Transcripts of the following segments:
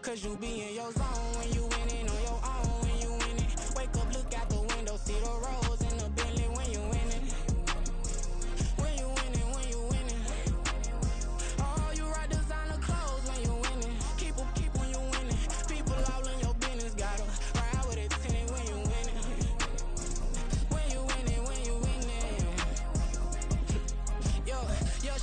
cause you be in your zone when you winning on your own. When you winning, wake up, look out the window, see the rose in the Bentley when you winning. When you winning, when you winning. Oh, you rock designer clothes when you winning. Keep when you winning. People all in your business, gotta ride with it tinted when you winning. When you winning, when you winning. Yo,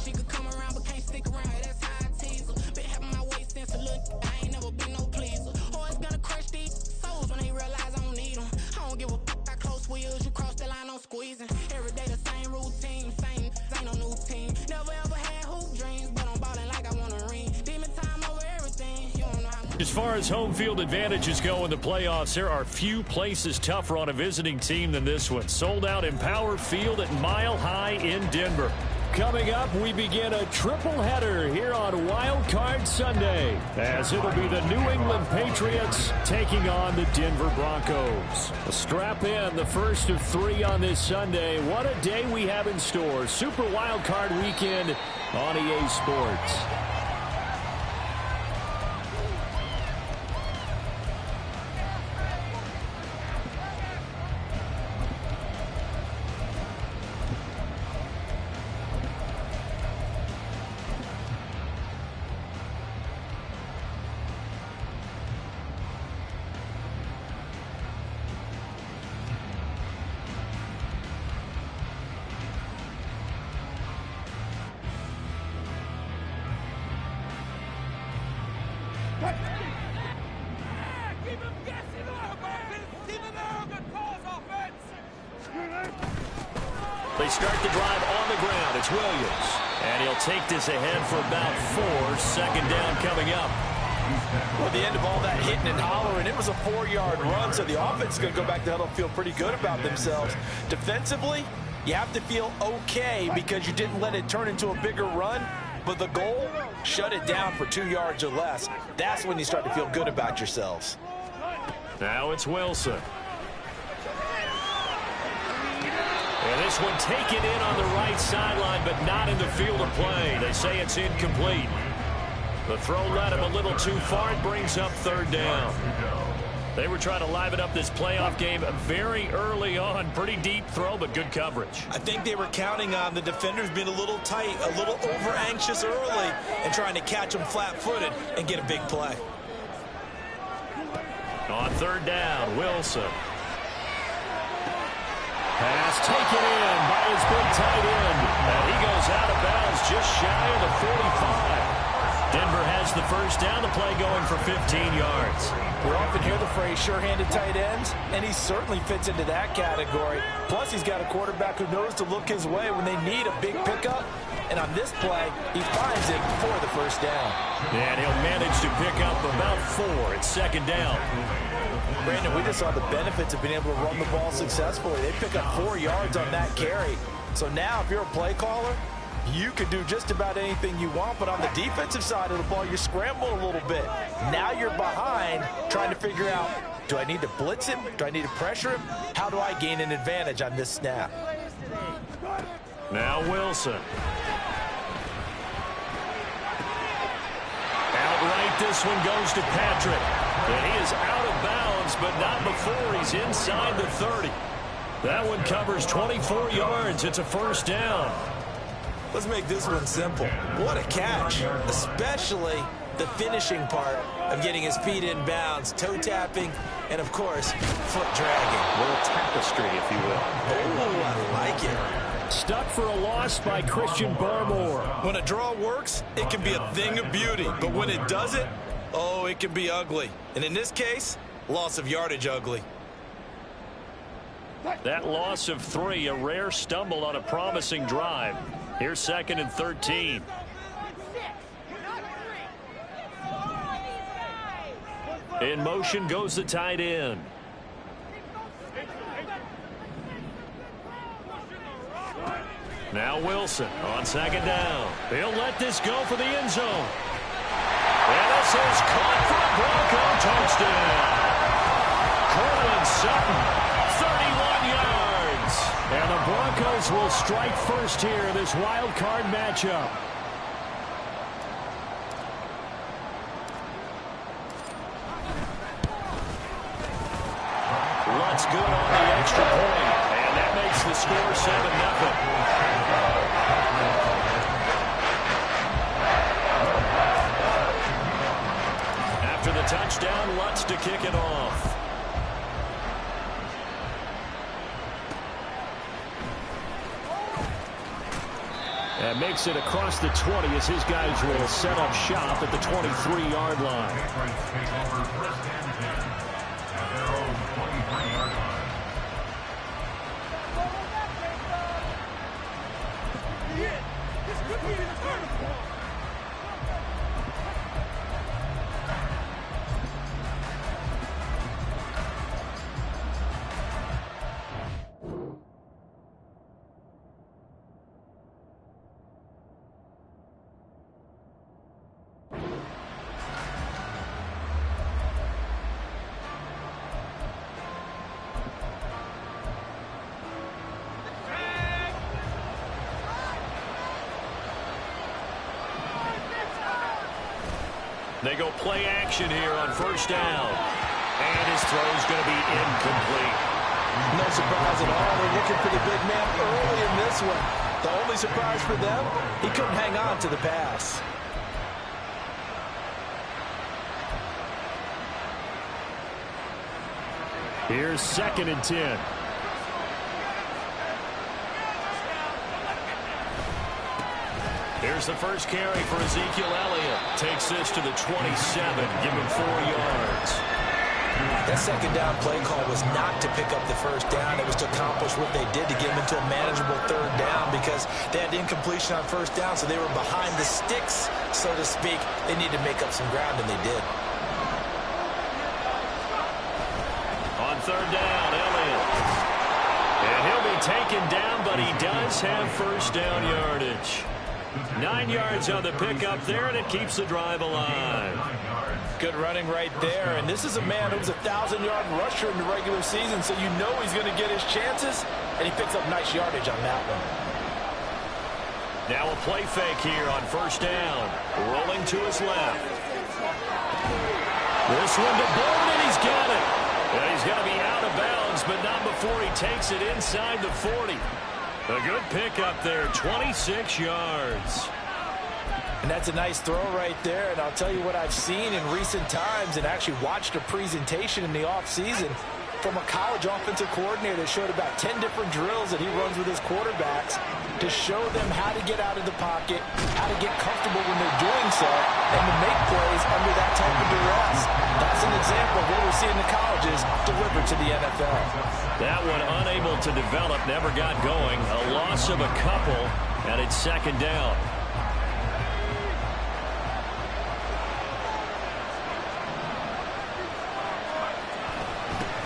she could come around but can't stick around. That's how I tease her. Been having my waist since a little. I ain't never been no pleaser. Always gonna crush these souls when they realize I don't need them. I don't give a fuck. I close wheels, you cross the line, I'm squeezing. Every day the same routine, same ain't no new team. Never ever had hoop dreams, but I'm ballin' like I want a ring. Demon time over everything. You don't know how much. As far as home field advantages go in the playoffs, there are few places tougher on a visiting team than this one. Sold out Empower Field at Mile High in Denver. Coming up, we begin a triple header here on Wild Card Sunday, as it'll be the New England Patriots taking on the Denver Broncos. Strap in, the first of 3 on this Sunday. What a day we have in store. Super Wild Card Weekend on EA Sports. They start the drive on the ground. It's Williams. And he'll take this ahead for about 4. Second down coming up. Well, the end of all that hitting and hollering, it was a 4-yard run, so the offense is going to go back to the huddle, feel pretty good about themselves. Defensively, you have to feel okay because you didn't let it turn into a bigger run. But the goal, shut it down for 2 yards or less. That's when you start to feel good about yourselves. Now it's Wilson. And this one taken in on the right sideline, but not in the field of play. They say it's incomplete. The throw led him a little too far. It brings up 3rd down. They were trying to liven up this playoff game very early on. Pretty deep throw, but good coverage. I think they were counting on the defenders being a little tight, a little over-anxious early, and trying to catch them flat-footed and get a big play. On 3rd down, Wilson. Pass taken in by his big tight end. And he goes out of bounds just shy of the 45. Denver has the first down. The play going for 15 yards. We often hear the phrase sure-handed tight ends, and he certainly fits into that category. Plus, he's got a quarterback who knows to look his way when they need a big pickup. And on this play, he finds it for the first down. And he'll manage to pick up about 4. It's 2nd down. Brandon, we just saw the benefits of being able to run the ball successfully. They pick up 4 yards on that carry. So now, if you're a play caller, you can do just about anything you want, but on the defensive side of the ball, you scramble a little bit. Now you're behind, trying to figure out, do I need to blitz him? Do I need to pressure him? How do I gain an advantage on this snap? Now Wilson. Outright, this one goes to Patrick. And he is out of bounds, but not before he's inside the 30. That one covers 24 yards. It's a first down. Let's make this one simple. What a catch, especially the finishing part of getting his feet in bounds, toe tapping, and of course, foot dragging. A little tapestry, if you will. Oh, I like it. Stuck for a loss by Christian Barmore. When a draw works, it can be a thing of beauty, but when it doesn't, oh, it can be ugly. And in this case, loss of yardage ugly. That loss of 3, a rare stumble on a promising drive. Here's 2nd and 13. In motion goes the tight end. Now Wilson on 2nd down. He'll let this go for the end zone. And this is caught for a Bronco touchdown. Cortland Sutton, 31 yards. And the Broncos will strike first here in this wild card matchup. good on the extra point. And that makes the score 7-0. After the touchdown, Lutz to kick it off. And makes it across the 20 as his guys will set up shop at the 23-yard line. They go play action here on first down. And his throw is going to be incomplete. No surprise at all. They're looking for the big man early in this one. The only surprise for them, he couldn't hang on to the pass. Here's 2nd and 10. Here's the first carry for Ezekiel Elliott. Takes this to the 27. Give him 4 yards. That second down play call was not to pick up the first down. It was to accomplish what they did to get them into a manageable 3rd down because they had incompletion on first down, so they were behind the sticks, so to speak. They needed to make up some ground, and they did. On 3rd down, Elliott. And he'll be taken down, but he does have first down yardage. 9 yards on the pickup there, and it keeps the drive alive. Good running right there, and this is a man who was a 1,000-yard rusher in the regular season, so you know he's going to get his chances, and he picks up nice yardage on that one. Now a play fake here on first down. Rolling to his left. This one to Bourne, and he's got it. And he's going to be out of bounds, but not before he takes it inside the 40. A good pickup there, 26 yards. And that's a nice throw right there. And I'll tell you what I've seen in recent times and actually watched a presentation in the offseason from a college offensive coordinator that showed about 10 different drills that he runs with his quarterbacks to show them how to get out of the pocket, how to get comfortable when they're doing so, and to make plays under that type of duress. That's an example of what we're seeing in the colleges delivered to the NFL. That one unable to develop, never got going. A loss of a couple, and it's 2nd down.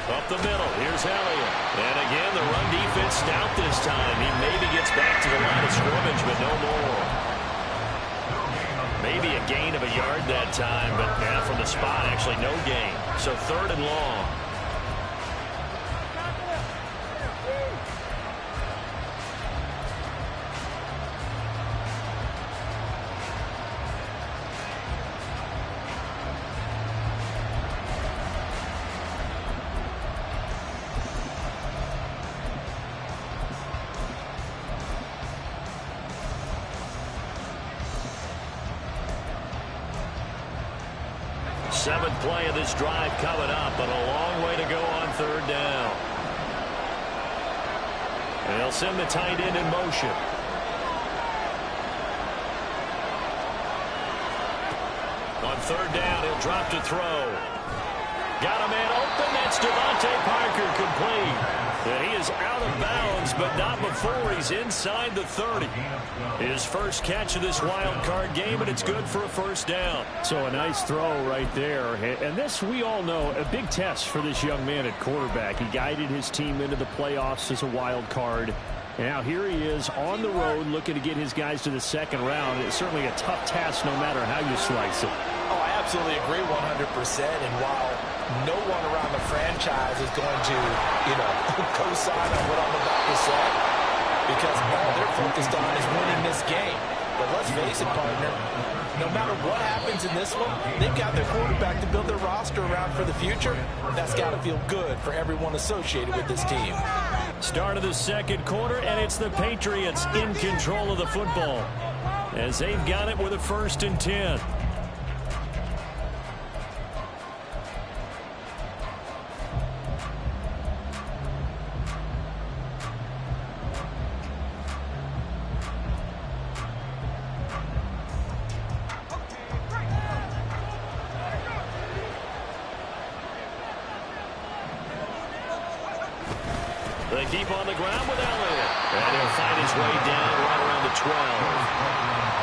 Up the middle, here's Elliott. And again, the run defense stout this time. He maybe gets back to the line of scrimmage, but no more. Maybe a gain of a yard that time, but from the spot, actually no gain. So 3rd and long. Seventh play of this drive coming up, but a long way to go on 3rd down. And they'll send the tight end in motion. On 3rd down, he'll drop to throw. Got a man open. That's Devontae Parker, complete. And he is out of bounds, but not before he's inside the 30. His first catch of this wild card game, and it's good for a first down. So a nice throw right there. And this, we all know, a big test for this young man at quarterback. He guided his team into the playoffs as a wild card. Now here he is on the road looking to get his guys to the 2nd round. It's certainly a tough task no matter how you slice it. Oh, I absolutely agree 100%. And while no one around the franchise is going to, co-sign on what I'm about to say, because all they're focused on is winning this game. But let's face it, partner, no matter what happens in this one, they've got their quarterback to build their roster around for the future. That's got to feel good for everyone associated with this team. Start of the second quarter, and it's the Patriots in control of the football as they've got it with a 1st and 10. They keep on the ground with Elliott. And he'll find his way down right around the 12.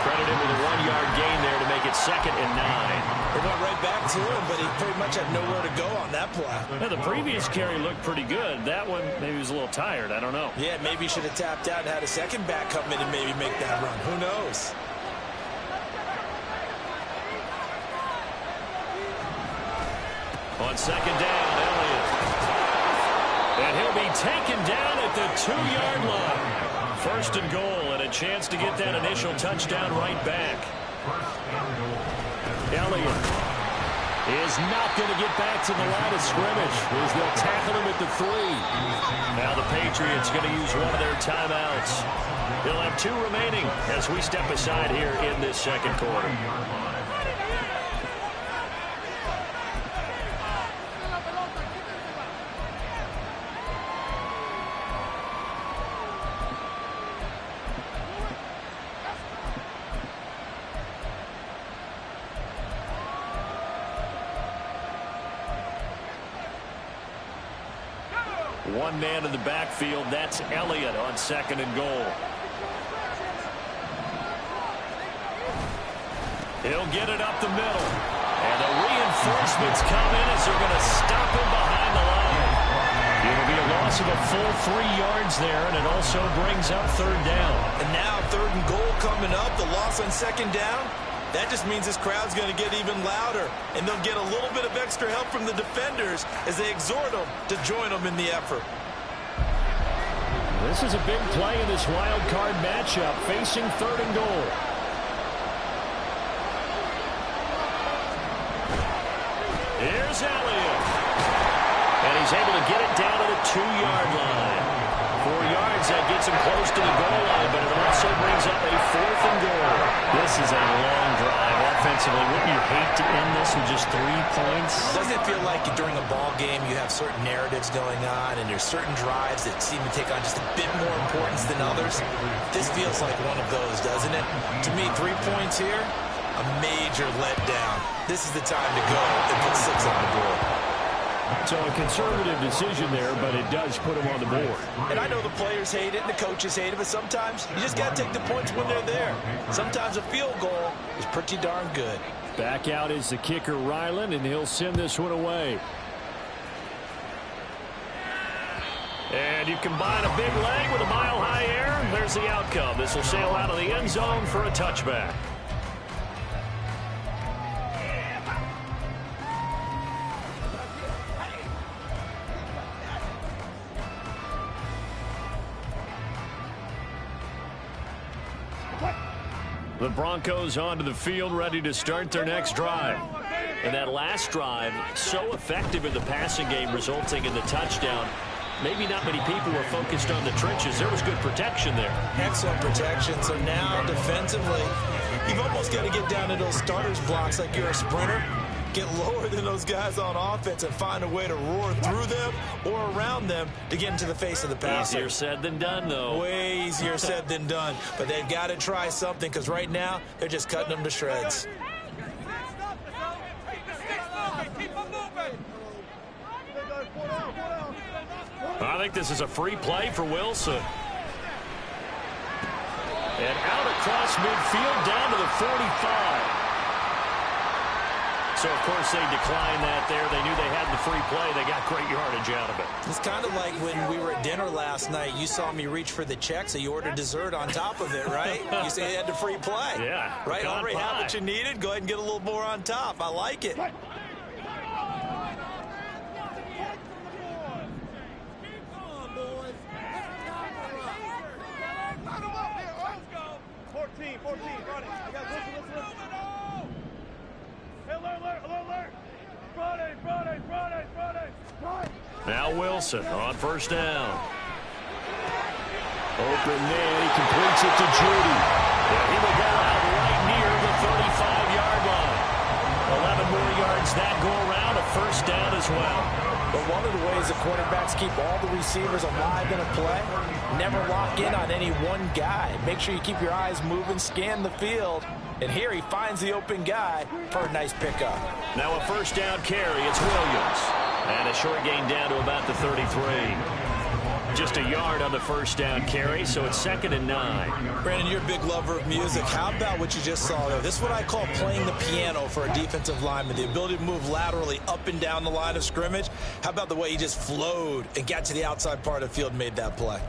Credit him with a 1-yard gain there to make it 2nd and 9. They went right back to him, but he pretty much had nowhere to go on that play. Yeah, the previous carry looked pretty good. That one, maybe he was a little tired. I don't know. Yeah, maybe he should have tapped out and had a second back come in and maybe make that run. Who knows? On 2nd down, Elliott. And he'll be taken down at the 2-yard line. 1st and goal, and a chance to get that initial touchdown right back. Elliott is not going to get back to the line of scrimmage as they'll tackle him at the 3. Now the Patriots going to use one of their timeouts. They'll have 2 remaining as we step aside here in this second quarter. One man in the backfield. That's Elliott on 2nd and goal. He'll get it up the middle. And the reinforcements come in as they're going to stop him behind the line. It'll be a loss of a full 3 yards there, and it also brings up 3rd down. And now 3rd and goal coming up. The loss on 2nd down. That just means this crowd's going to get even louder, and they'll get a little bit of extra help from the defenders as they exhort them to join them in the effort. This is a big play in this wild card matchup, facing 3rd and goal. Here's Elliott. And he's able to get it down to the 2-yard line. 4 yards, that gets him close to the goal line, but it also brings up a 4th and goal. This is a long drive offensively. Wouldn't you hate to end this with just 3 points? Doesn't it feel like during a ball game you have certain narratives going on and there's certain drives that seem to take on just a bit more importance than others? This feels like one of those, doesn't it? To me, 3 points here, a major letdown. This is the time to go and put 6 on the board. So a conservative decision there, but it does put him on the board. And I know the players hate it and the coaches hate it, but sometimes you just got to take the points when they're there. Sometimes a field goal is pretty darn good. Back out is the kicker, Ryland, and he'll send this one away. And you combine a big leg with a mile-high air, there's the outcome. This will sail out of the end zone for a touchback. The Broncos onto the field, ready to start their next drive. And that last drive, so effective in the passing game, resulting in the touchdown. Maybe not many people were focused on the trenches. There was good protection there. Excellent protection. So now, defensively, you've almost got to get down to those starters blocks like you're a sprinter. Get lower than those guys on offense and find a way to roar through them or around them to get into the face of the passer. Easier said than done, though. Way easier said than done. But they've got to try something because right now they're just cutting them to shreds. I think this is a free play for Wilson. And out across midfield down to the 45. So, of course, they declined that there. They knew they had the free play. They got great yardage out of it. It's kind of like when we were at dinner last night. You saw me reach for the check, so you ordered dessert on top of it, right? You say you had the free play. Yeah. Right? Already had what you needed. Go ahead and get a little more on top. I like it. Now Wilson on first down. Open man, he completes it to Judy. And he will go out right near the 35-yard line. 11 more yards that go around, a first down as well. But one of the ways the quarterbacks keep all the receivers alive in a play, never lock in on any one guy. Make sure you keep your eyes moving, scan the field. And here he finds the open guy for a nice pickup. Now a first down carry, it's Williams. And a short gain down to about the 33. Just a yard on the first down carry, so it's 2nd and 9. Brandon, you're a big lover of music. How about what you just saw there? This is what I call playing the piano for a defensive lineman. The ability to move laterally up and down the line of scrimmage. How about the way he just flowed and got to the outside part of the field and made that play?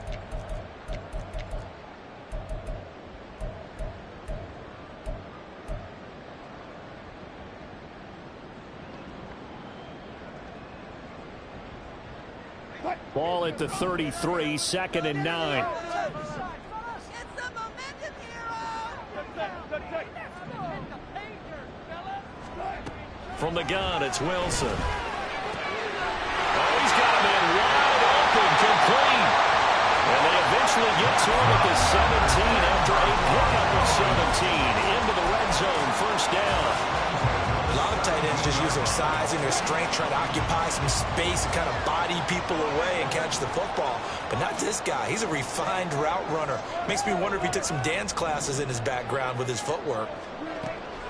Ball at the 33, 2nd and 9. From the gun, it's Wilson. Oh, he's got a man wide open, complete. And they eventually get to him at the 17 after a pickup of 17. Into the red zone, first down. A lot of tight ends just use their size and their strength, try to occupy some space and kind of body people away and catch the football. But not this guy. He's a refined route runner. Makes me wonder if he took some dance classes in his background with his footwork.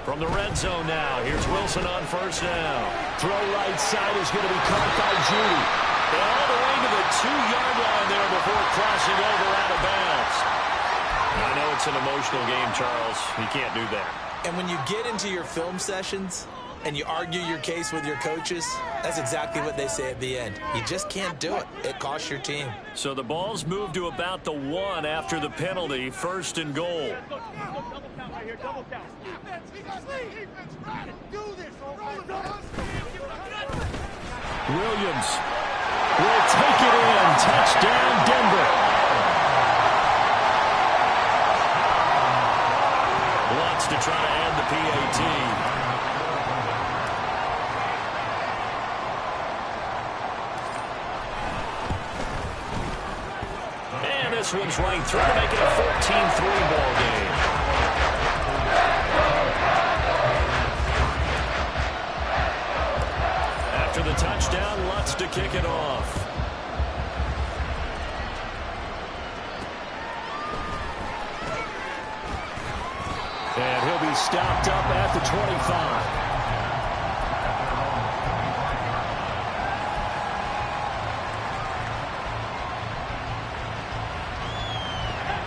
From the red zone now, here's Wilson on first down. Throw right side is going to be caught by Judy. And all the way to the 2-yard line there before crossing over out of bounds. I know it's an emotional game, Charles. You can't do that. And when you get into your film sessions and you argue your case with your coaches, that's exactly what they say at the end. You just can't do it. It costs your team. So the ball's moved to about the 1 after the penalty, 1st and goal. Williams will take it in. Touchdown, Denver. Wants to try to add the PAT. And this one's right through to make it a 14-3 ball game. After the touchdown, Lutz to kick it off. And he'll be stopped up at the 25.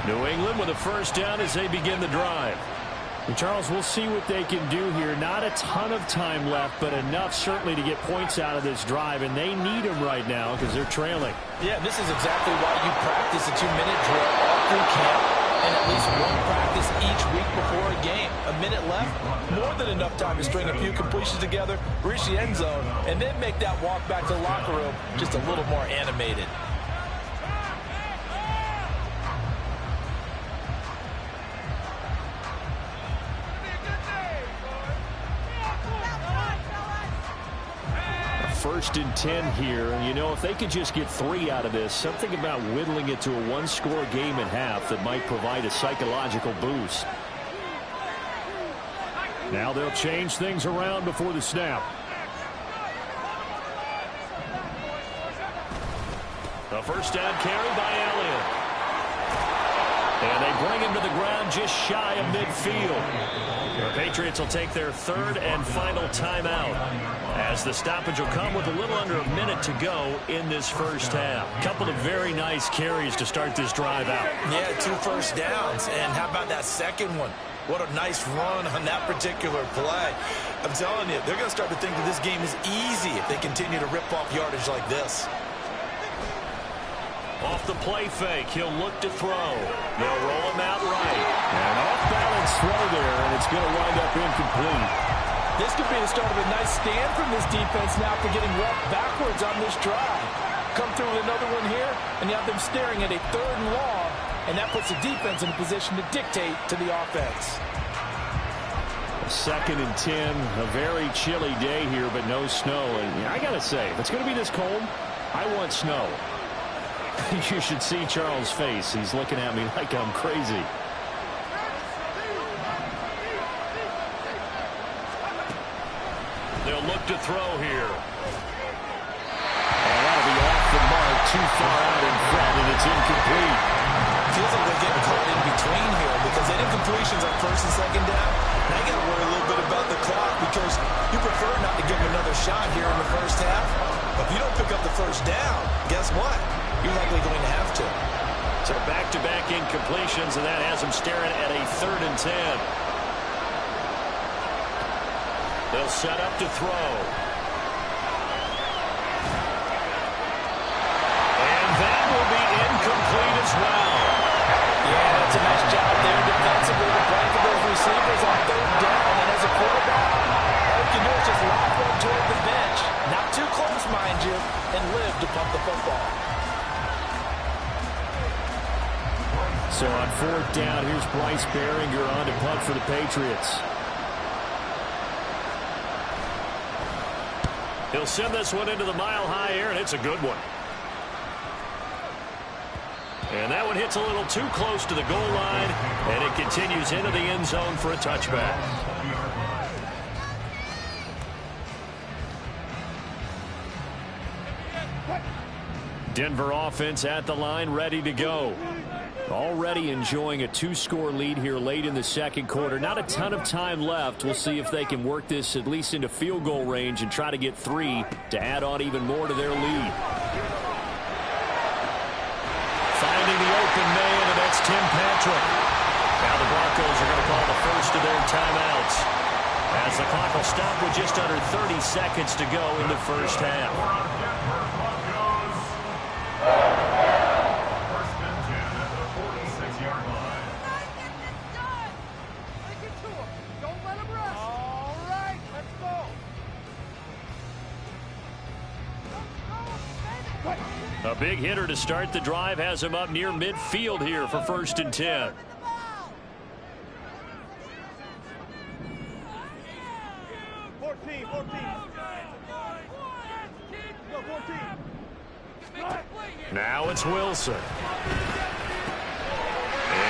New England with a first down as they begin the drive. And Charles, we'll see what they can do here. Not a ton of time left, but enough certainly to get points out of this drive, and they need them right now because they're trailing. Yeah, this is exactly why you practice a 2-minute drill all through camp and at least one practice each week before a game. A minute left, more than enough time to string a few completions together, reach the end zone, and then make that walk back to the locker room just a little more animated. First and 10 here. You know, if they could just get 3 out of this, something about whittling it to a 1-score game at half that might provide a psychological boost. Now they'll change things around before the snap. A first down carry by Elliott. And they bring him to the ground just shy of midfield. The Patriots will take their 3rd and final timeout as the stoppage will come with a little under a minute to go in this first half. Couple of very nice carries to start this drive out. Yeah, 2 first downs. And how about that second one? What a nice run on that particular play. I'm telling you, they're going to start to think that this game is easy if they continue to rip off yardage like this. Off the play fake, he'll look to throw. They'll roll him out right. An off-balance throw there, and it's going to wind up incomplete. This could be the start of a nice stand from this defense now for getting roughed backwards on this drive. Come through with another one here, and you have them staring at a 3rd and long, and that puts the defense in a position to dictate to the offense. 2nd and 10, a very chilly day here, but no snow. And I got to say, if it's going to be this cold, I want snow. You should see Charles' face. He's looking at me like I'm crazy. They'll look to throw here. And that'll be off the mark, too far out in front, and it's incomplete. Feels like they're getting caught in between here because they did completions on 1st and 2nd down. Now you got to worry a little bit about the clock because you prefer not to give them another shot here in the first half. But if you don't pick up the 1st down, guess what? You're likely going to have to. So back-to-back incompletions, and that has them staring at a 3rd and 10. They'll set up to throw. And that will be incomplete as well. Yeah, that's a nice job there defensively to blank of those receivers on 3rd down. And as a quarterback, all you can do is just lock one toward the bench. Not too close, mind you, and live to pump the football. So on 4th down, here's Bryce Baringer on to punt for the Patriots. He'll send this one into the mile-high air, and it's a good one. And that one hits a little too close to the goal line, and it continues into the end zone for a touchback. Denver offense at the line, ready to go. Already enjoying a 2-score lead here late in the 2nd quarter. Not a ton of time left. We'll see if they can work this at least into field goal range and try to get 3 to add on even more to their lead. Finding the open man, and that's Tim Patrick. Now the Broncos are going to call the first of their timeouts, as the clock will stop with just under 30 seconds to go in the first half. A big hitter to start the drive has him up near midfield here for 1st and 10. Now it's Wilson. And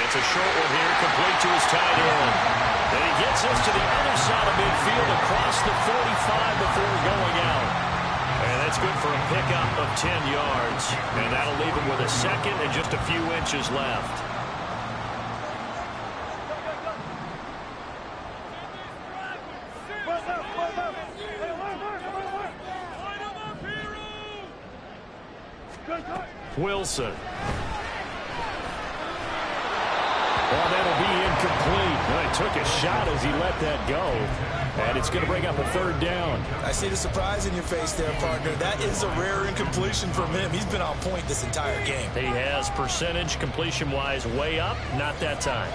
it's a short one here, complete to his tight end. And he gets us to the other side of midfield across the 45 before going out. And that's good for a pickup of 10 yards. And that'll leave him with a 2nd and just a few inches left. Wilson. Well, that'll be incomplete. Well, he took a shot as he let that go. And it's going to bring up a 3rd down. I see the surprise in your face there, partner. That is a rare incompletion from him. He's been on point this entire game. He has percentage completion-wise way up. Not that time.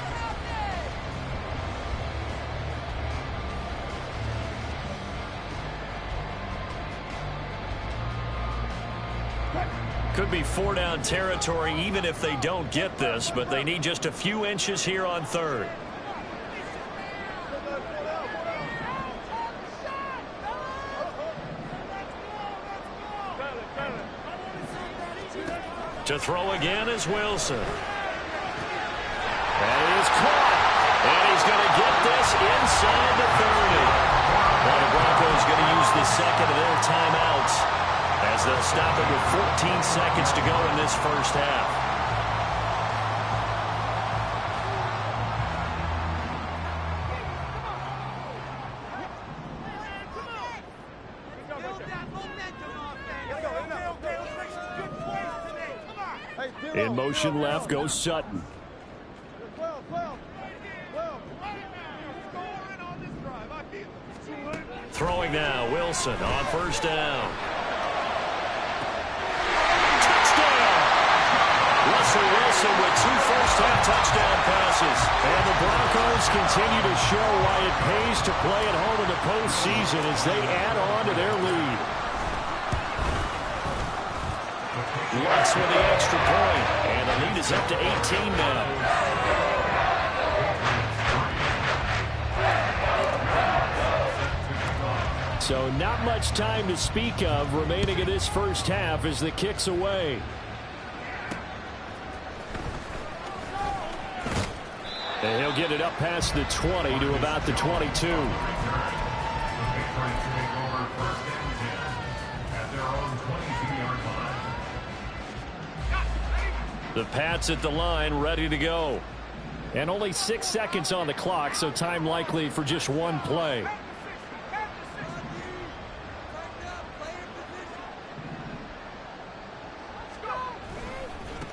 Could be 4-down territory even if they don't get this, but they need just a few inches here on 3rd. To throw again is Wilson. That is caught. And he's going to get this inside the 30. Well, the Broncos going to use the 2nd of their timeouts, as they'll stop it with 14 seconds to go in this first half. In motion left goes Sutton. Throwing now, Wilson on 1st down. Russell Wilson with 2 first-half touchdown passes. And the Broncos continue to show why it pays to play at home in the postseason as they add on to their lead. Lutz with the extra point, and the lead is up to 18 now. So not much time to speak of remaining in this first half as the kick's away. And he'll get it up past the 20 to about the 22. The Pats at the line, ready to go. And only 6 seconds on the clock, so time likely for just one play.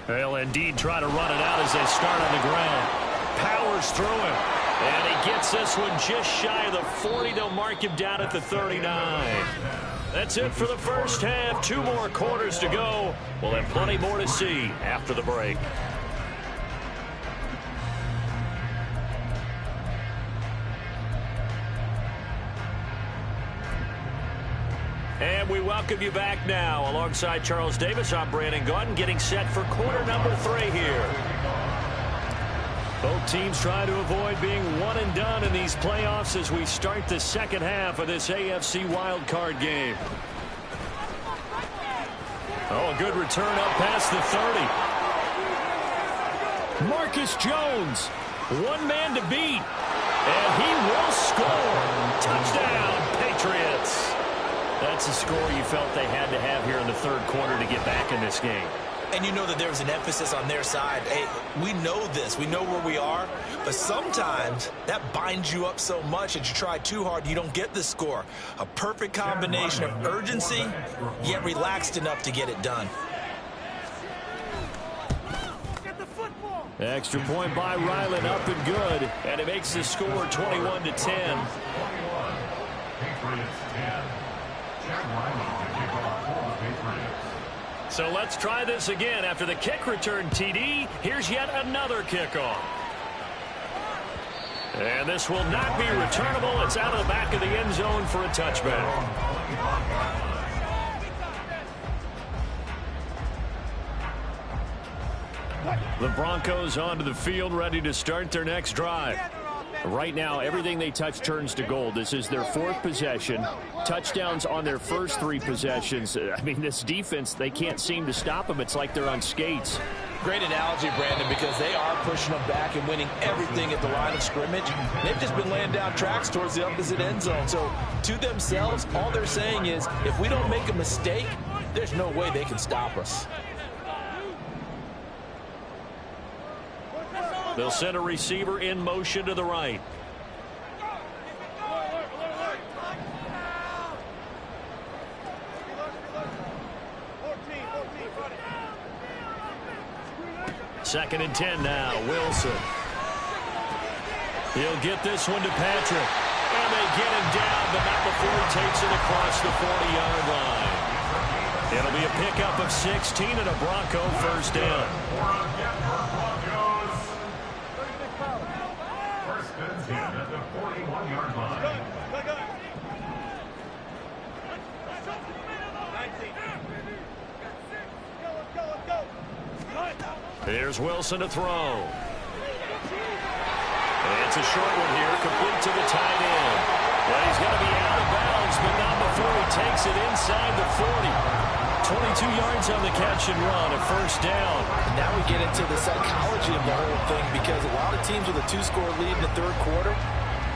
They'll indeed try to run it out as they start on the ground. Powers through him. And he gets this one just shy of the 40. They'll mark him down at the 39. That's it for the first half. 2 more quarters to go. We'll have plenty more to see after the break. And we welcome you back now. Alongside Charles Davis, I'm Brandon Gaudin, getting set for quarter number 3 here. Both teams try to avoid being one and done in these playoffs as we start the second half of this AFC wildcard game. Oh, a good return up past the 30. Marcus Jones, one man to beat, and he will score. Touchdown, Patriots. That's a score you felt they had to have here in the third quarter to get back in this game. And you know that there's an emphasis on their side. Hey, we know this. We know where we are. But sometimes that binds you up so much that you try too hard, you don't get the score. A perfect combination of urgency, yet relaxed enough to get it done. Extra point by Ryland, up and good. And it makes the score 21-10. So let's try this again. After the kick return TD, here's yet another kickoff. And this will not be returnable. It's out of the back of the end zone for a touchback. The Broncos onto the field, ready to start their next drive. Right now, everything they touch turns to gold. This is their 4th possession. Touchdowns on their first 3 possessions. I mean, this defense, they can't seem to stop them. It's like they're on skates. Great analogy, Brandon, because they are pushing them back and winning everything at the line of scrimmage. They've just been laying down tracks towards the opposite end zone. So, to themselves, all they're saying is, if we don't make a mistake, there's no way they can stop us. They'll send a receiver in motion to the right. Second and 10 now. Wilson. He'll get this one to Patrick. And they get him down, but not before he takes it across the 40-yard line. It'll be a pickup of 16 and a Bronco first down. Here's Wilson to throw. And it's a short one here, complete to the tight end. Well, he's going to be out of bounds, but not before he takes it inside the 40. 22 yards on the catch and run, a first down. And now we get into the psychology of the whole thing, because a lot of teams with a 2-score lead in the third quarter,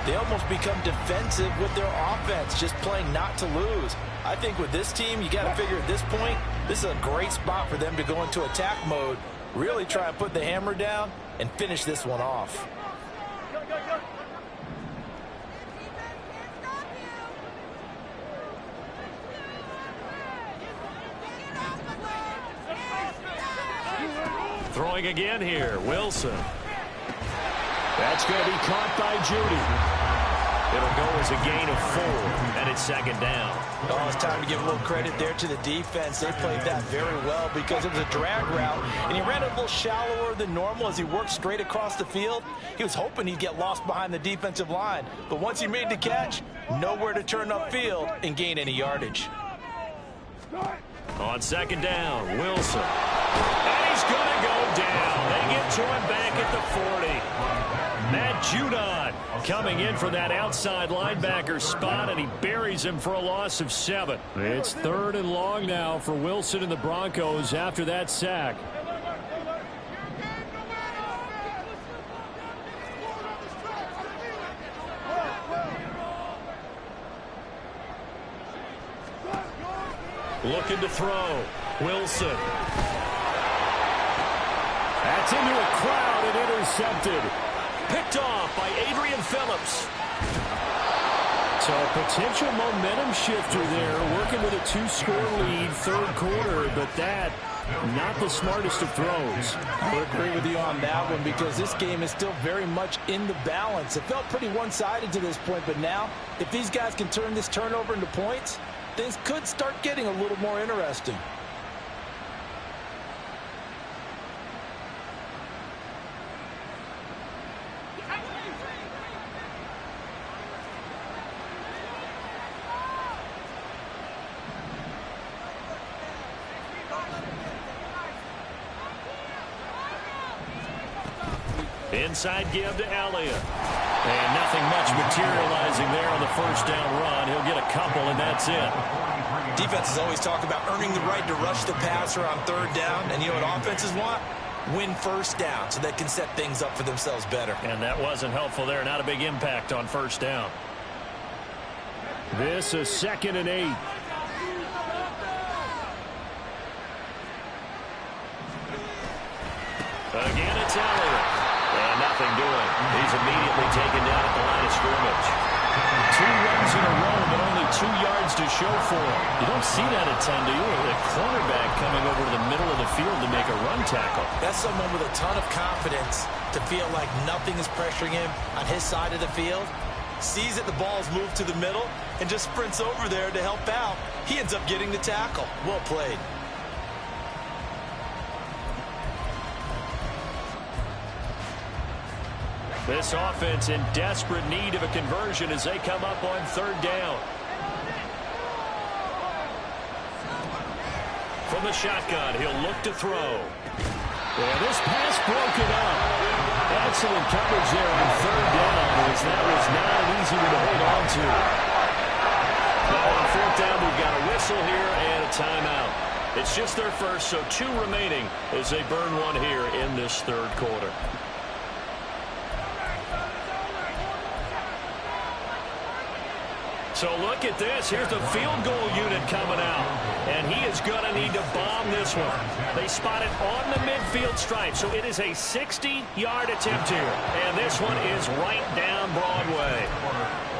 they almost become defensive with their offense, just playing not to lose. I think with this team, you got to figure at this point, this is a great spot for them to go into attack mode, really try and put the hammer down and finish this one off. Throwing again here, Wilson. That's going to be caught by Judy. It'll go as a gain of 4, and it's second down. Oh, it's time to give a little credit there to the defense. They played that very well because it was a drag route, and he ran a little shallower than normal as he worked straight across the field. He was hoping he'd get lost behind the defensive line, but once he made the catch, nowhere to turn upfield and gain any yardage. On second down, Wilson. And he's going to go down. They get to him back at the 40. Matt Judon coming in for that outside linebacker spot, and he buries him for a loss of 7. It's 3rd and long now for Wilson and the Broncos after that sack. Looking to throw. Wilson. That's into a crowd and intercepted. Picked off by Adrian Phillips. So a potential momentum shifter there, working with a 2-score lead, 3rd quarter, but that, not the smartest of throws. I would agree with you on that one because this game is still very much in the balance. It felt pretty one-sided to this point, but now, if these guys can turn this turnover into points, things could start getting a little more interesting. Inside give to Elliott. And nothing much materializing there on the first down run. He'll get a couple, and that's it. Defenses always talk about earning the right to rush the passer on 3rd down. And you know what offenses want? Win first down so they can set things up for themselves better. And that wasn't helpful there. Not a big impact on first down. This is 2nd and 8. Again, it's Elliott. And nothing doing. He's immediately taken down at the line of scrimmage. 2 runs in a row, but only 2 yards to show for him. You don't see that a ton, do you? A cornerback coming over to the middle of the field to make a run tackle. That's someone with a ton of confidence to feel like nothing is pressuring him on his side of the field. Sees that the ball's moved to the middle and just sprints over there to help out. He ends up getting the tackle. Well played. This offense in desperate need of a conversion as they come up on 3rd down. From the shotgun, he'll look to throw. And this pass broken up. Excellent coverage there on 3rd down, as that was not an easy one to hold on to. Now on 4th down, we've got a whistle here and a timeout. It's just their first, so 2 remaining as they burn one here in this 3rd quarter. So look at this. Here's the field goal unit coming out. And he is going to need to bomb this one. They spot it on the midfield stripe. So it is a 60-yard attempt here. And this one is right down Broadway.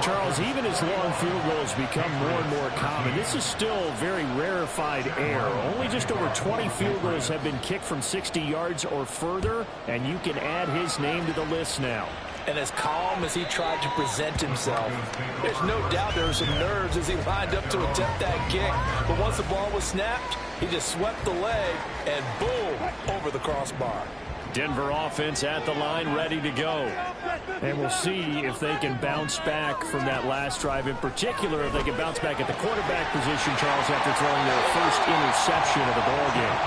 Charles, even as long field goals become more and more common, this is still very rarefied air. Only just over 20 field goals have been kicked from 60 yards or further. And you can add his name to the list now. And as calm as he tried to present himself, there's no doubt there were some nerves as he lined up to attempt that kick. But once the ball was snapped, he just swept the leg and boom, over the crossbar. Denver offense at the line, ready to go. And we'll see if they can bounce back from that last drive. In particular, if they can bounce back at the quarterback position, Charles, after throwing their first interception of the ball game.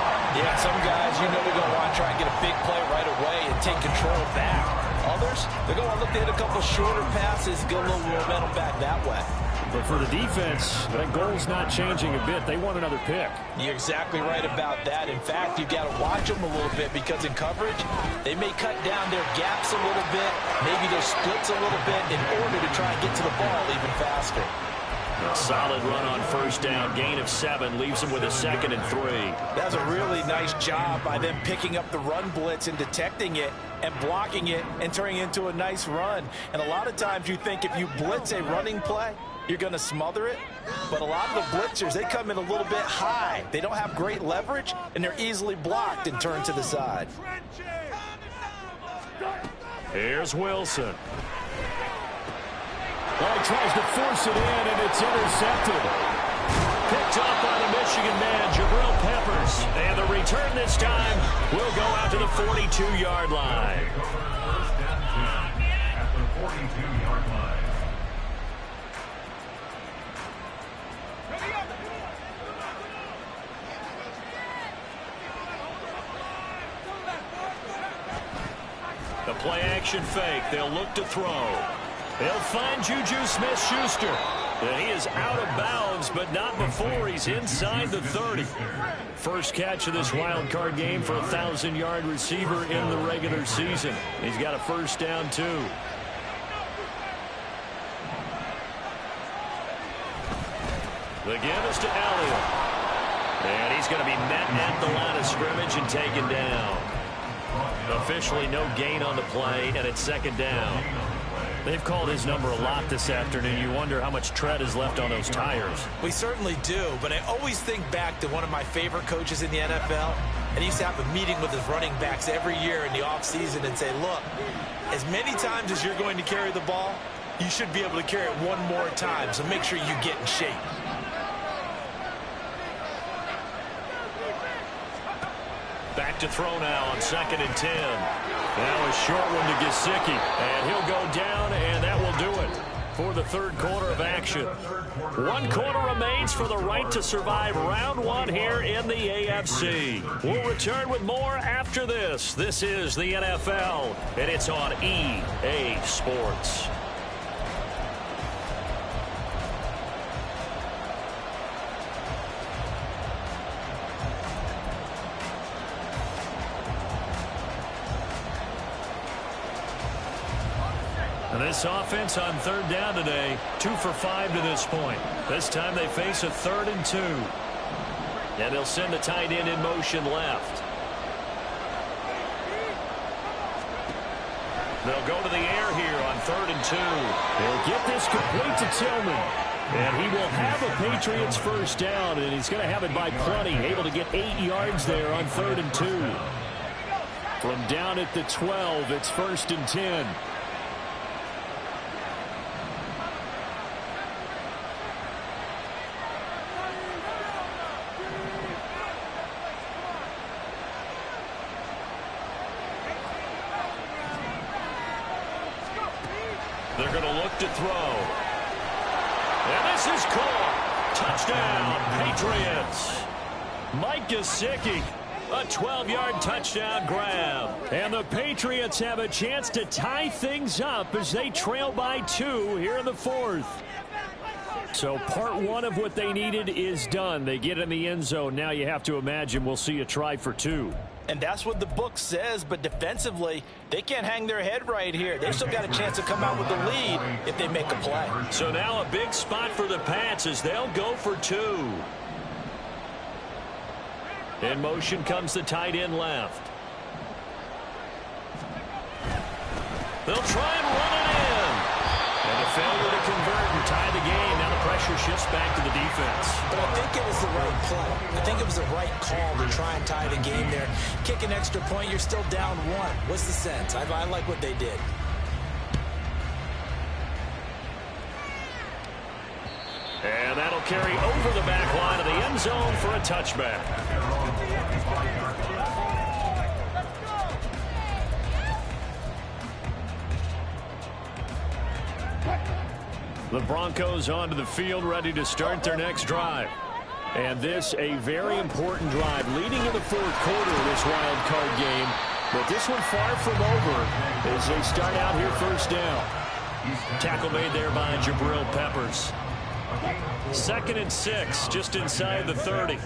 Yeah, some guys, you know, they're going to want to try and get a big play right away and take control back. Others, they're going to look to hit a couple shorter passes, get a little momentum back that way. But for the defense, that goal's not changing a bit. They want another pick. You're exactly right about that. In fact, you've got to watch them a little bit because in coverage, they may cut down their gaps a little bit, maybe their splits a little bit in order to try and get to the ball even faster. A solid run on first down. Gain of 7 leaves them with a 2nd and 3. That's a really nice job by them picking up the run blitz and detecting it and blocking it and turning it into a nice run. And a lot of times you think if you blitz a running play, you're going to smother it. But a lot of the blitzers, they come in a little bit high. They don't have great leverage, and they're easily blocked and turned to the side. Here's Wilson. Well, he tries to force it in, and it's intercepted. Picked up by the Michigan man, Jabril Peppers. And the return this time will go out to the 42-yard line. At the 42-yard line. play action fake. They'll look to throw. They'll find Juju Smith-Schuster. And he is out of bounds, but not before he's inside the 30. First catch of this wild card game for a 1,000-yard receiver in the regular season. He's got a first down, too. The give is to Elliott. And he's going to be met at the line of scrimmage and taken down. Officially no gain on the play, and it's second down. They've called his number a lot this afternoon. You wonder how much tread is left on those tires. We certainly do, but I always think back to one of my favorite coaches in the NFL, and he used to have a meeting with his running backs every year in the offseason and say, look, as many times as you're going to carry the ball, you should be able to carry it one more time, so make sure you get in shape. Back to throw now on 2nd and 10. Now a short one to Gesicki, and he'll go down, and that will do it for the third quarter of action. 1 quarter remains for the right to survive round 1 here in the AFC. We'll return with more after this. This is the NFL, and it's on EA Sports. And this offense on 3rd down today, 2 for 5 to this point. This time they face a 3rd and 2. And they'll send the tight end in motion left. They'll go to the air here on 3rd and 2. They'll get this complete to Tillman. And he will have a Patriots first down, and he's going to have it by plenty. Able to get 8 yards there on 3rd and 2. From down at the 12, it's 1st and 10. They're going to look to throw. And this is caught. Touchdown, Patriots. Mike Gesicki, a 12-yard touchdown grab. And the Patriots have a chance to tie things up as they trail by 2 here in the 4th. So part 1 of what they needed is done. They get in the end zone. Now you have to imagine we'll see a try for 2. And that's what the book says, but defensively, they can't hang their head right here. They've still got a chance to come out with the lead if they make a play. So now a big spot for the Pats as they'll go for 2. In motion comes the tight end left. They'll try and run it in. And a failure to convert and tie the game. Now the pressure shifts back to the defense. But I think it was the right play. I think it was the right call to try and tie the game there. Kick an extra point, you're still down 1. What's the sense? I like what they did. And that'll carry over the back line of the end zone for a touchback. The Broncos onto the field, ready to start their next drive. And this a very important drive leading in the 4th quarter of this wild card game. But this one far from over as they start out here first down. Tackle made there by Jabril Peppers. 2nd and 6, just inside the 30.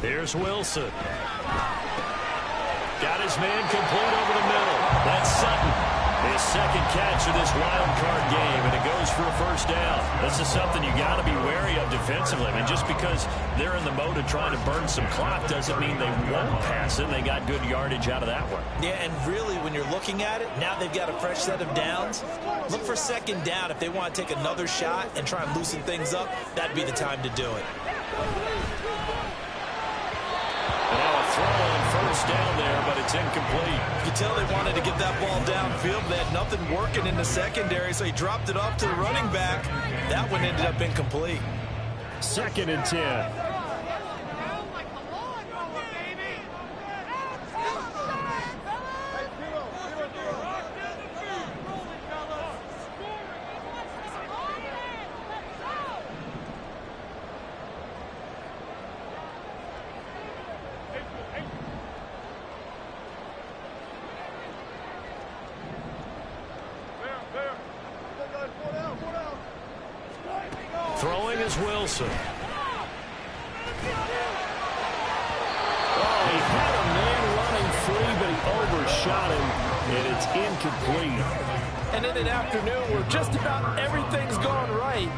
Here's Wilson. Got his man complete over the middle. That's Sutton. His 2nd catch of this wild card game, and it goes for a first down. This is something you got to be wary of defensively. I mean, just because they're in the mode of trying to burn some clock doesn't mean they won't pass it. They got good yardage out of that one. Yeah, and really, when you're looking at it, now they've got a fresh set of downs. Look for 2nd down. If they want to take another shot and try and loosen things up, that'd be the time to do it. Now a throw on first down there, but it's incomplete. You can tell they wanted to get that ball downfield. They had nothing working in the secondary, so he dropped it off to the running back. That one ended up incomplete. 2nd and 10. is Wilson. Oh, he had a man running free, but he overshot him, and it's incomplete. And in an afternoon where just about everything's gone right,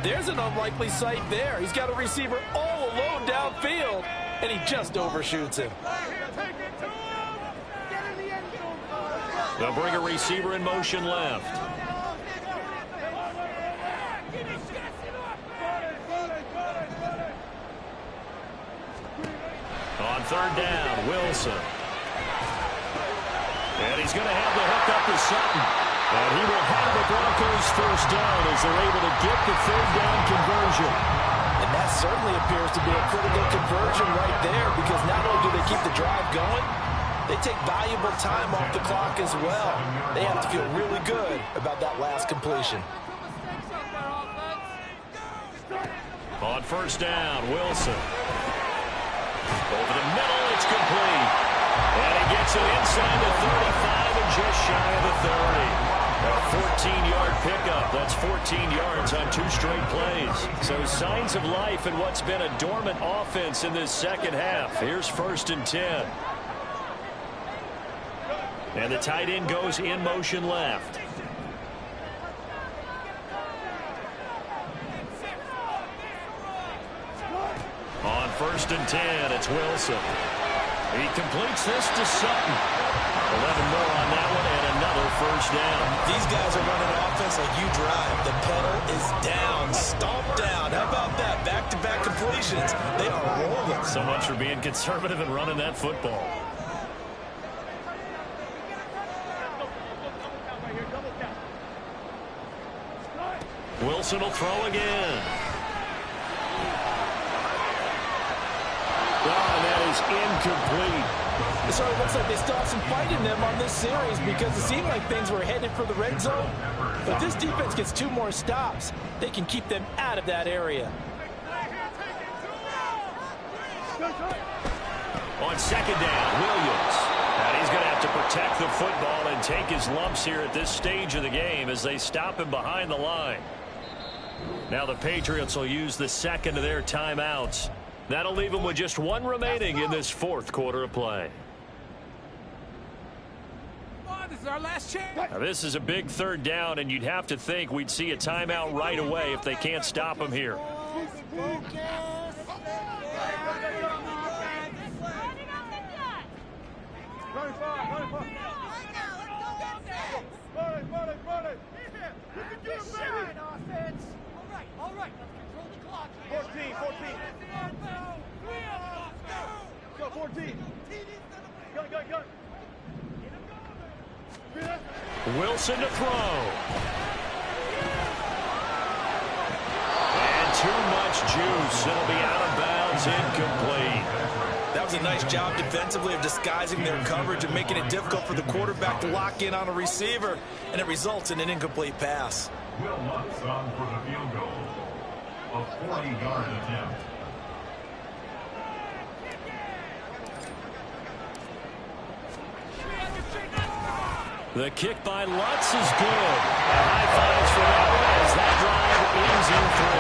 there's an unlikely sight there. He's got a receiver all alone downfield, and he just overshoots him. They'll bring a receiver in motion left. On third down, Wilson. And he's going to have the hook up to Sutton. And he will have the Broncos first down as they're able to get the third down conversion. And that certainly appears to be a critical conversion right there, because not only do they keep the drive going, they take valuable time off the clock as well. They have to feel really good about that last completion. On first down, Wilson. Over the middle, it's complete. And he gets it inside the 35 and just shy of the 30. A 14-yard pickup. That's 14 yards on 2 straight plays. So signs of life in what's been a dormant offense in this second half. Here's 1st and 10. And the tight end goes in motion left. On 1st and 10, it's Wilson. He completes this to Sutton. 11 more on that one and another first down. These guys are running offense like you drive. The pedal is down, stomp down. How about that? Back-to-back completions. They are rolling. So much for being conservative and running that football. Wilson will throw again. Oh, that is incomplete. So it looks like they still have some fight in them on this series, because it seemed like things were headed for the red zone. But this defense gets 2 more stops. They can keep them out of that area. On second down, Williams. And he's going to have to protect the football and take his lumps here at this stage of the game as they stop him behind the line. Now the Patriots will use the second of their timeouts. That'll leave them with just 1 remaining in this 4th quarter of play. This is our last chance. Now this is a big 3rd down, and you'd have to think we'd see a timeout right away if they can't stop him here. All right, let's control the clock here. 14. Go, 14. Go. Wilson to throw. And too much juice. It'll be out of bounds, incomplete. That was a nice job defensively of disguising their coverage and making it difficult for the quarterback to lock in on a receiver, and it results in an incomplete pass. Will Lutz on for the field goal. A 40-yard attempt. The kick by Lutz is good. High fives for that one as that drive ends in 3.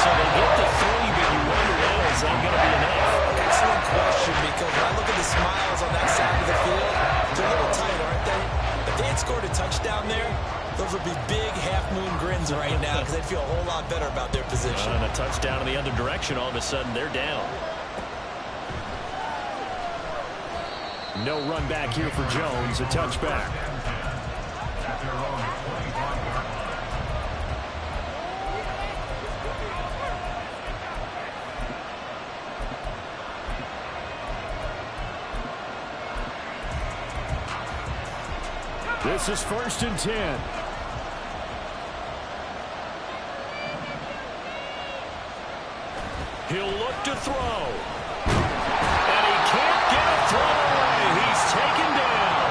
So they get the 3, but you wonder now, is that going to be enough? Excellent question, because when I look at the smiles on that side of the field, they're a little tight, aren't they? If they had scored a touchdown there, those would be big half-moon grins right now, because they'd feel a whole lot better about their position. And a touchdown in the other direction, all of a sudden they're down. No run back here for Jones, a touchback. At their own 25-yard line. This is 1st and 10. He'll look to throw. And he can't get a throw away. He's taken down.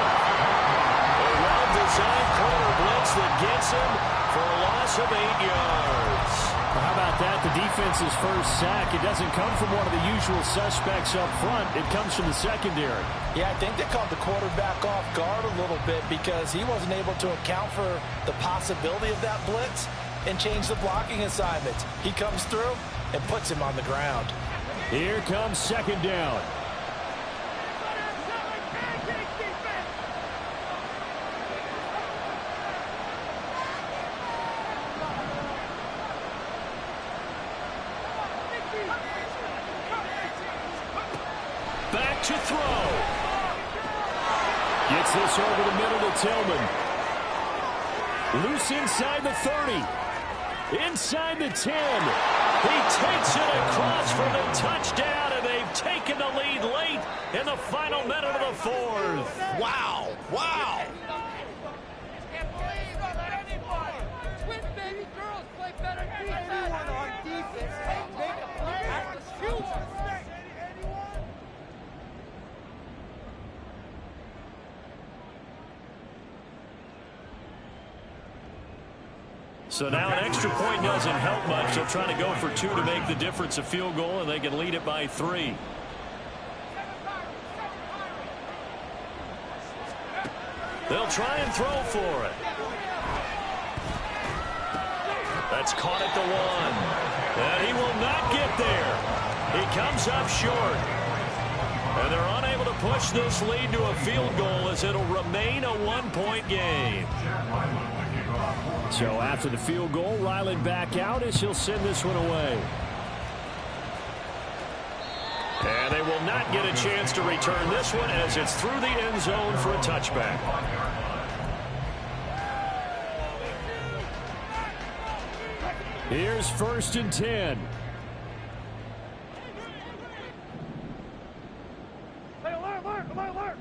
A well-designed corner blitz that gets him for a loss of 8 yards. How about that? The defense's first sack. It doesn't come from one of the usual suspects up front. It comes from the secondary. Yeah, I think they caught the quarterback off guard a little bit because he wasn't able to account for the possibility of that blitz. and change the blocking assignments. He comes through and puts him on the ground. Here comes second down. Back to throw. Gets this over the middle to Tillman. Loose inside the 30. Inside the 10. He takes it across for the touchdown, and they've taken the lead late in the final minute of the fourth. Wow. Wow. Can't believe I'm anybody. Twin baby girls play better defense. Anyone on defense can make a play. That's the future. So now an extra point doesn't help much. They'll try to go for 2 to make the difference a field goal, and they can lead it by 3. They'll try and throw for it. That's caught at the 1. And he will not get there. He comes up short. And they're unable to push this lead to a field goal as it'll remain a 1-point game. So after the field goal, Ryland back out as he'll send this one away. And they will not get a chance to return this one as it's through the end zone for a touchback. Here's 1st and 10. Hey, alert, alert, alert, alert.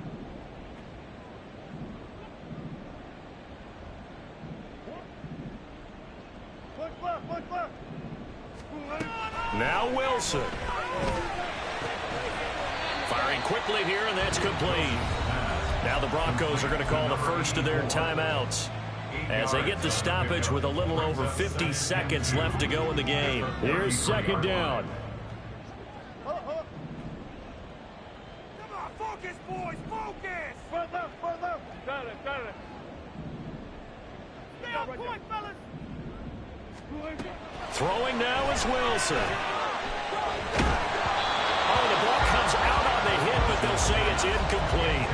Push left, push left. Now Wilson. Firing quickly here, and that's complete. Now the Broncos are going to call the first of their timeouts as they get the stoppage with a little over 50 seconds left to go in the game. Here's second down. Come on, focus, boys, focus. Front left, front left. Got it, got it. Stay on point, fellas. Throwing now is Wilson. Oh, the ball comes out on the hit, but they'll say it's incomplete.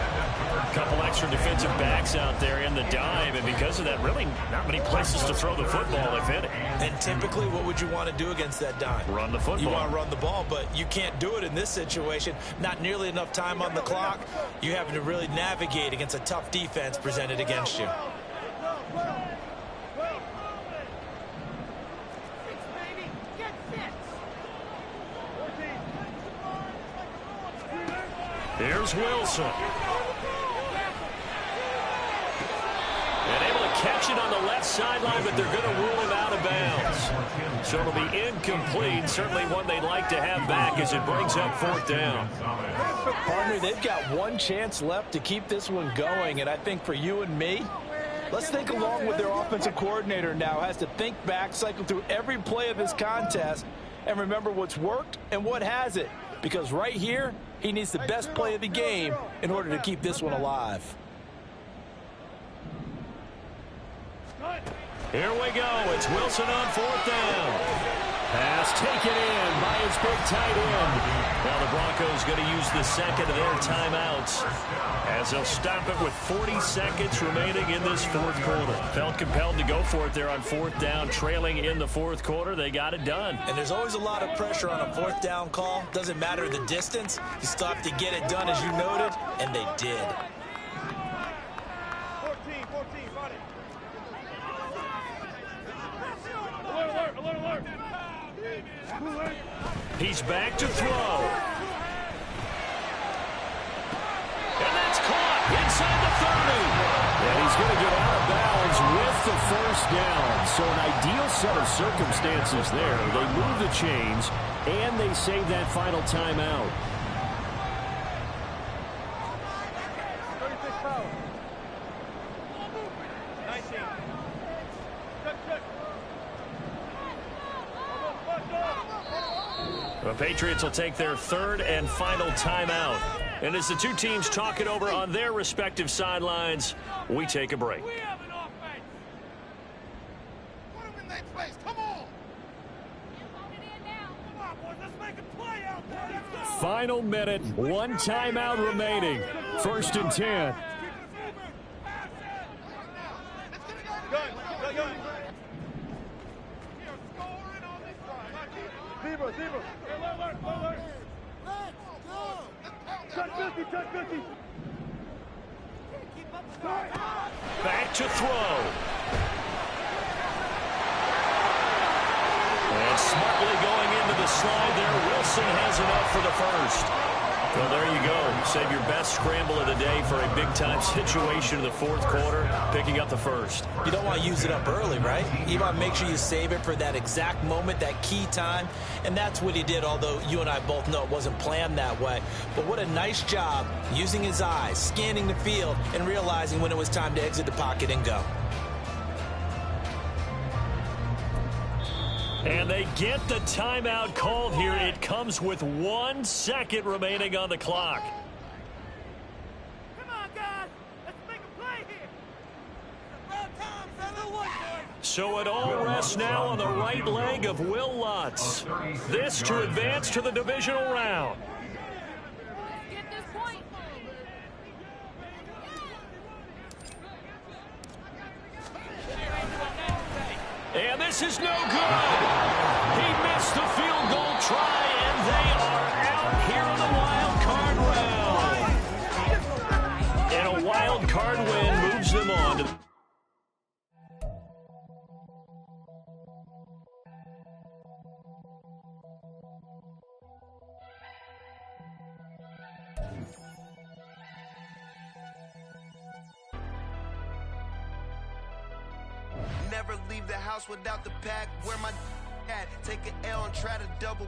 A couple extra defensive backs out there in the dive, and because of that, really not many places to throw the football, if any. And typically, what would you want to do against that dime? Run the football. You want to run the ball, but you can't do it in this situation. Not nearly enough time on the clock. You having to really navigate against a tough defense presented against you. Here's Wilson. And able to catch it on the left sideline, but they're going to rule him out of bounds. So it'll be incomplete. Certainly one they'd like to have back as it brings up 4th down. Partner, they've got one chance left to keep this one going, and I think for you and me, let's think along with their offensive coordinator now. Has to think back, cycle through every play of this contest, and remember what's worked and what hasn't. Because right here, he needs the best play of the game in order to keep this one alive. Here we go. It's Wilson on 4th down. Pass taken in by his big tight end. Now the Broncos going to use the second of their timeouts as they'll stop it with 40 seconds remaining in this 4th quarter. Felt compelled to go for it there on 4th down, trailing in the 4th quarter. They got it done. And there's always a lot of pressure on a 4th down call. Doesn't matter the distance. You still have to get it done, as you noted, and they did. 14, run it. Alert, alert, alert, alert. He's back to throw. And that's caught inside the 30. And he's going to get out of bounds with the 1st down. So an ideal set of circumstances there. They move the chains, and they save that final timeout. 36 power. 19. Check. The Patriots will take their 3rd and final timeout. And as the two teams talk it over on their respective sidelines, we take a break. We have an offense. Put him in that space. Come on. Come on, boys. Let's make a play out there. Let's go. Final minute, one timeout remaining. 1st and 10. Zebra. Alert. Touch 50. Back to throw. And smartly going into the slide there. Wilson has enough for the first. Well, there you go. Save your best scramble of the day for a big-time situation in the 4th quarter, picking up the first. You don't want to use it up early, right? You want to make sure you save it for that exact moment, that key time, and that's what he did, although you and I both know it wasn't planned that way. But what a nice job using his eyes, scanning the field, and realizing when it was time to exit the pocket and go. And they get the timeout called here. It comes with 1 second remaining on the clock. Come on, guys. Let's make a play here. It's about time, fella. So it all rests now on the right leg of Will Lutz. This to advance to the divisional round. Get this point. And this is no good. He missed the field goal try, and they are out here in the wild card round. And a wild card win moves them on to Never leave the house without the pack. Where my at? Take an L and try to double.